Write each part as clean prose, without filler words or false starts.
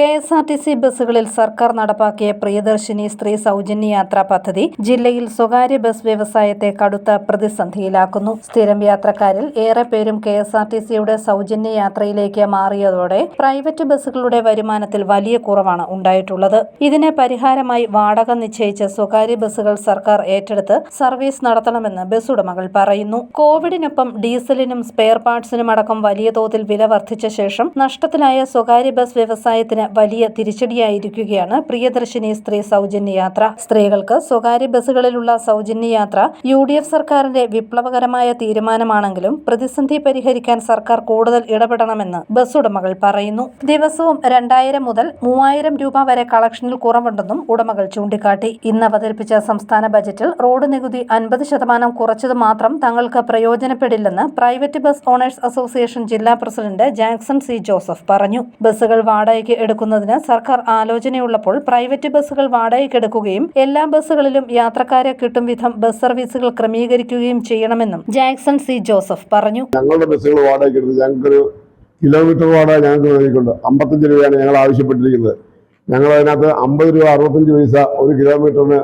KSRTC ബസ്സുകളിൽ സർക്കാർ നടപ്പാക്കിയ പ്രിയദർശിനി സ്ത്രീ സൗജന്യ യാത്രാ പദ്ധതി ജില്ലയിൽ സ്വകാര്യ ബസ് വ്യവസായത്തെ കടുത്ത പ്രതിസന്ധിയിലാക്കുന്നു. സ്ഥിരം യാത്രക്കാരിൽ ഏറെ പേരും കെ.എസ്.ആർ.ടി.സിയുടെ സൗജന്യ യാത്രയിലേക്ക് മാറിയതോടെ പ്രൈവറ്റ് ബസ്സുകളുടെ വരുമാനത്തിൽ വലിയ കുറവാണ് ഉണ്ടായിട്ടുള്ളത്. ഇതിന് പരിഹാരമായി വാടക നിശ്ചയിച്ച് സ്വകാര്യ ബസ്സുകൾ സർക്കാർ ഏറ്റെടുത്ത് സർവീസ് നടത്തണമെന്ന് ബസ് ഉടമകൾ പറയുന്നു. കോവിഡിനൊപ്പം ഡീസലിനും സ്പെയർ പാർട്സിനുമടക്കം വലിയ തോതിൽ വില വർദ്ധിച്ച ശേഷം നഷ്ടത്തിലായ സ്വകാര്യ ബസ് വ്യവസായത്തിന് വലിയ തിരിച്ചടിയായിരിക്കുകയാണ് പ്രിയദർശിനി സ്ത്രീ സൗജന്യ യാത്ര. സ്ത്രീകൾക്ക് സ്വകാര്യ ബസ്സുകളിലുള്ള സൗജന്യ യാത്ര UDF സർക്കാരിന്റെ വിപ്ലവകരമായ തീരുമാനമാണെങ്കിലും പ്രതിസന്ധി പരിഹരിക്കാൻ സർക്കാർ കൂടുതൽ ഇടപെടണമെന്ന് ബസ് ഉടമകൾ പറയുന്നു. ദിവസവും 2000 മുതൽ 3000 രൂപ വരെ കളക്ഷനിൽ കുറവുണ്ടെന്നും ഉടമകൾ ചൂണ്ടിക്കാട്ടി. ഇന്ന് അവതരിപ്പിച്ച സംസ്ഥാന ബജറ്റിൽ റോഡ് നികുതി 50% കുറച്ചത് മാത്രം തങ്ങൾക്ക് പ്രയോജനപ്പെടില്ലെന്ന് പ്രൈവറ്റ് ബസ് ഓണേഴ്സ് അസോസിയേഷൻ ജില്ലാ പ്രസിഡന്റ് ജാക്സൺ C. ജോസഫ് പറഞ്ഞു. ബസ്സുകൾ വാടകയ്ക്ക് എടുക്കുന്നതിന് സർക്കാർ ആലോചനയുള്ളപ്പോൾ പ്രൈവറ്റ് ബസ്സുകൾ വാടകയ്ക്കെടുക്കുകയും എല്ലാ ബസ്സുകളിലും യാത്രക്കാരെ കിട്ടും വിധം ബസ് സർവീസുകൾ ക്രമീകരിക്കുകയും ചെയ്യണമെന്നും ജാക്സൺ C. ജോസഫ് പറഞ്ഞു. ഞങ്ങളുടെ ബസ്സുകൾ വാടകയ്ക്കെടുത്ത് ഞങ്ങൾക്കൊരു കിലോമീറ്റർ വാടക ഞങ്ങൾക്ക് നൽകിയിട്ടുണ്ട്. 55 രൂപയാണ് ഞങ്ങൾ ആവശ്യപ്പെട്ടിരിക്കുന്നത്. ഞങ്ങൾ അതിനകത്ത് 50 രൂപ 65 പൈസ ഒരു കിലോമീറ്ററിന്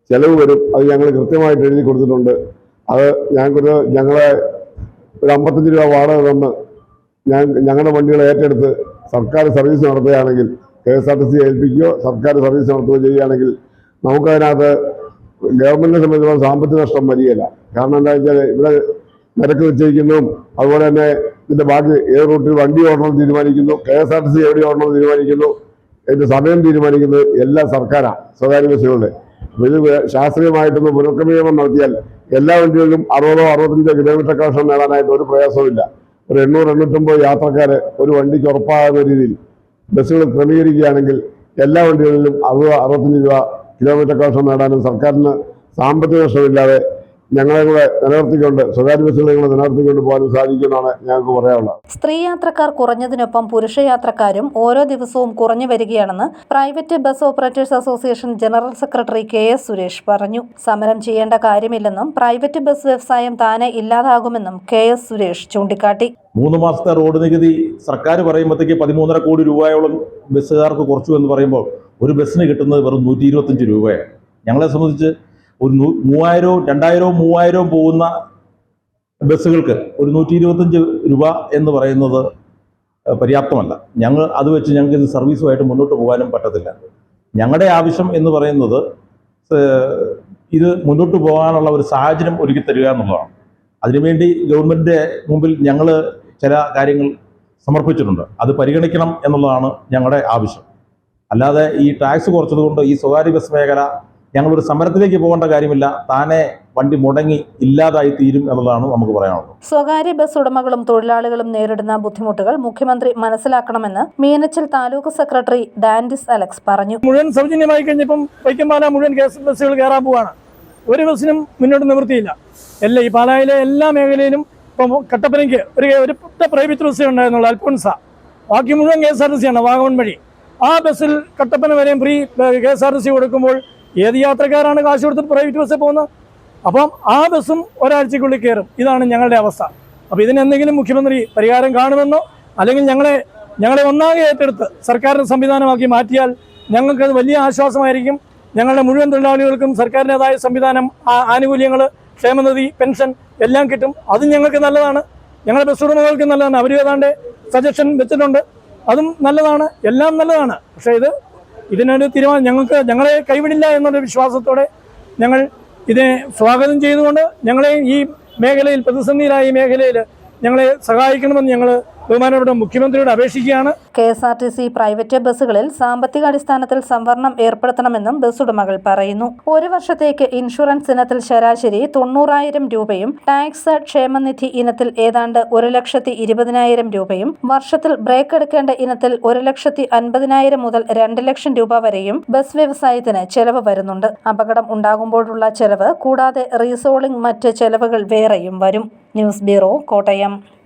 ചെലവ് വരും. അത് ഞങ്ങൾ കൃത്യമായിട്ട് എഴുതി കൊടുത്തിട്ടുണ്ട്. അത് ഞങ്ങളെ ഒരു 55 രൂപ വാടക തന്ന് ഞങ്ങളുടെ വണ്ടികൾ ഏറ്റെടുത്ത് സർക്കാർ സർവീസ് നടത്തുകയാണെങ്കിൽ KSRTC ഏൽപ്പിക്കുകയോ സർക്കാർ സർവീസ് നടത്തുകയോ ചെയ്യുകയാണെങ്കിൽ നമുക്കതിനകത്ത് ഗവൺമെന്റിനെ സംബന്ധിച്ചിടത്തോളം സാമ്പത്തിക നഷ്ടം വരികയില്ല. കാരണം എന്താ വെച്ചാൽ ഇവിടെ നിരക്ക് നിശ്ചയിക്കുന്നതും അതുപോലെ തന്നെ ഇതിന്റെ ബാക്കി ഏത് റൂട്ടിൽ വണ്ടി ഓടണം തീരുമാനിക്കുന്നു, KSRTC എവിടെ ഓടണം തീരുമാനിക്കുന്നു, ഇതിന്റെ സമയം തീരുമാനിക്കുന്നത് എല്ലാം സർക്കാരാണ്, സ്വകാര്യ ബസ്സുകളുടെ. ഇത് ശാസ്ത്രീയമായിട്ടൊന്ന് പുനഃക്രമീകരണം നടത്തിയാൽ എല്ലാ വണ്ടികളിലും 60-65 കിലോമീറ്റർ കളക്ഷൻ നേടാനായിട്ട് ഒരു പ്രയാസവുമില്ല. ഒരു 800-850 യാത്രക്കാരെ ഒരു വണ്ടിക്ക് ഉറപ്പാകുന്ന രീതിയിൽ ബസ്സുകൾ ക്രമീകരിക്കുകയാണെങ്കിൽ എല്ലാ വണ്ടികളിലും 60-65 രൂപ കിലോമീറ്റർ കളക്ഷൻ നേടാനും സർക്കാരിന് സാമ്പത്തിക നഷ്ടമില്ലാതെ ഞങ്ങളെ കൂടെ നിലനിർത്തിക്കൊണ്ട് സ്വകാര്യ ബസ്സുകളെ കൂടെ നിലനിർത്തിക്കൊണ്ട് പോകാനും സാധിക്കുമെന്നാണ് ഞങ്ങൾക്ക് പറയാനുള്ളത്. സ്ത്രീ യാത്രക്കാർ കുറഞ്ഞതിനൊപ്പം പുരുഷ യാത്രക്കാരും ഓരോ ദിവസവും കുറഞ്ഞു വരികയാണെന്ന് private bus operators association general secretary KS Suresh പറഞ്ഞു. സമരം ചെയ്യേണ്ട കാര്യമില്ലെന്നും പ്രൈവറ്റ് ബസ് വ്യവസായം താനെ ഇല്ലാതാകുമെന്നും KS സുരേഷ് ചൂണ്ടിക്കാട്ടി. 3 മാസത്തെ റോഡ് നികുതി സർക്കാർ പറയുമ്പോഴത്തേക്ക് 13.5 കോടി രൂപയോളം ബസ്സുകാർക്ക് കുറച്ചു എന്ന് പറയുമ്പോൾ ഒരു ബസ്സിന് കിട്ടുന്നത് വെറും 125 രൂപയാണ്. ഞങ്ങളെ സംബന്ധിച്ച് ഒരു 2000-3000 പോകുന്ന ബസ്സുകൾക്ക് ഒരു 125 രൂപ എന്ന് പറയുന്നത് പര്യാപ്തമല്ല. ഞങ്ങൾ അത് വെച്ച് ഞങ്ങൾക്ക് ഇത് സർവീസുമായിട്ട് മുന്നോട്ട് പോകാനും പറ്റത്തില്ല. ഞങ്ങളുടെ ആവശ്യം എന്ന് പറയുന്നത് ഇത് മുന്നോട്ട് പോകാനുള്ള ഒരു സാഹചര്യം ഒരുക്കി തരിക എന്നുള്ളതാണ്. അതിനുവേണ്ടി ഗവൺമെൻറ്റിൻ്റെ മുമ്പിൽ ഞങ്ങൾ ചില കാര്യങ്ങൾ സമർപ്പിച്ചിട്ടുണ്ട്. അത് പരിഗണിക്കണം എന്നുള്ളതാണ് ഞങ്ങളുടെ ആവശ്യം. അല്ലാതെ ഈ ടാക്സ് കുറച്ചതുകൊണ്ട് ഈ സ്വകാര്യ ബസ് മേഖല ഞങ്ങളൊരു സമരത്തിലേക്ക് പോകേണ്ട കാര്യമില്ല. താനെ വണ്ടി മുടങ്ങി ഇല്ലാതായി തീരും എന്നുള്ളതാണ് നമുക്ക് പറയാനുള്ളത്. സ്വകാര്യ ബസ് ഉടമകളും തൊഴിലാളികളും നേരിടുന്ന ബുദ്ധിമുട്ടുകൾ മുഖ്യമന്ത്രി മനസ്സിലാക്കണമെന്ന് മീനച്ചിൽ താലൂക്ക് സെക്രട്ടറി ഡാൻഡിസ് അലക്സ് പറഞ്ഞു. മുഴുവൻ സൗജന്യമായി കഴിഞ്ഞപ്പം വൈക്കമ്പാല മുഴുവൻ ബസ്സുകൾ കയറാൻ പോവാണ്. ഒരു ബസ്സിനും മുന്നോട്ട് നിവൃത്തിയില്ല. ഈ പാലായിലെ എല്ലാ മേഖലയിലും ഇപ്പം കട്ടപ്പനയ്ക്ക് ഒരു പ്രൈവറ്റ് ബസ് ഉണ്ടായിരുന്നുള്ളൂ, അൽഫോൺസ. ബാക്കി മുഴുവൻ KSRTC ആണ്, വാഗമൺ വഴി. ആ ബസ്സിൽ കട്ടപ്പന വരെയും ഫ്രീ KSRTC കൊടുക്കുമ്പോൾ ഏത് യാത്രക്കാരാണ് കാശ് കൊടുത്ത് പ്രൈവറ്റ് ബസ്സിൽ പോകുന്നത്? അപ്പം ആ ബസ്സും ഒരാഴ്ചക്കുള്ളിൽ കയറും. ഇതാണ് ഞങ്ങളുടെ അവസ്ഥ. അപ്പോൾ ഇതിനെന്തെങ്കിലും മുഖ്യമന്ത്രി പരിഹാരം കാണുമെന്നോ അല്ലെങ്കിൽ ഞങ്ങളെ ഒന്നാകെ ഏറ്റെടുത്ത് സർക്കാരിന് സംവിധാനമാക്കി മാറ്റിയാൽ ഞങ്ങൾക്കത് വലിയ ആശ്വാസമായിരിക്കും. ഞങ്ങളുടെ മുഴുവൻ തൊഴിലാളികൾക്കും സർക്കാരിൻ്റെതായ സംവിധാനം, ആനുകൂല്യങ്ങൾ, ക്ഷേമനിധി, പെൻഷൻ എല്ലാം കിട്ടും. അതും ഞങ്ങൾക്ക് നല്ലതാണ്. ഞങ്ങളുടെ ബസ് ഉടമകൾക്ക് നല്ലതാണ്. അവർ ഏതാണ്ട് സജഷൻ വെച്ചിട്ടുണ്ട്. അതും നല്ലതാണ്, എല്ലാം നല്ലതാണ്. പക്ഷേ ഇതിനൊരു തീരുമാനം ഞങ്ങളെ കൈവിടില്ല എന്നൊരു വിശ്വാസത്തോടെ ഞങ്ങൾ ഇതിനെ സ്വാഗതം ചെയ്തുകൊണ്ട് ഞങ്ങളെ ഈ മേഖലയിൽ പ്രതിസന്ധിയിലായ ഈ മേഖലയിൽ ഞങ്ങളെ സഹായിക്കണമെന്ന് ഞങ്ങൾ ബഹുമാനപ്പെട്ട മുഖ്യമന്ത്രിയോട് അപേക്ഷിക്കുകയാണ്. KSRTC പ്രൈവറ്റ് ബസ്സുകളിൽ സാമ്പത്തിക അടിസ്ഥാനത്തിൽ സംവരണം ഏർപ്പെടുത്തണമെന്നും ബസ് ഉടമകൾ പറയുന്നു. ഒരു വർഷത്തേക്ക് ഇൻഷുറൻസ് ഇനത്തിൽ ശരാശരി 90,000 രൂപയും ടാക്സ് ക്ഷേമനിധി ഇനത്തിൽ ഏതാണ്ട് 1,20,000 രൂപയും വർഷത്തിൽ ബ്രേക്ക് എടുക്കേണ്ട ഇനത്തിൽ 1,50,000 മുതൽ 2 ലക്ഷം രൂപ വരെയും ബസ് വ്യവസായത്തിന് ചെലവ് വരുന്നുണ്ട്. അപകടം ഉണ്ടാകുമ്പോഴുള്ള ചെലവ് കൂടാതെ റീസോളിംഗ് മറ്റ് ചെലവുകൾ വേറെയും വരും. News bureau, Kottayam.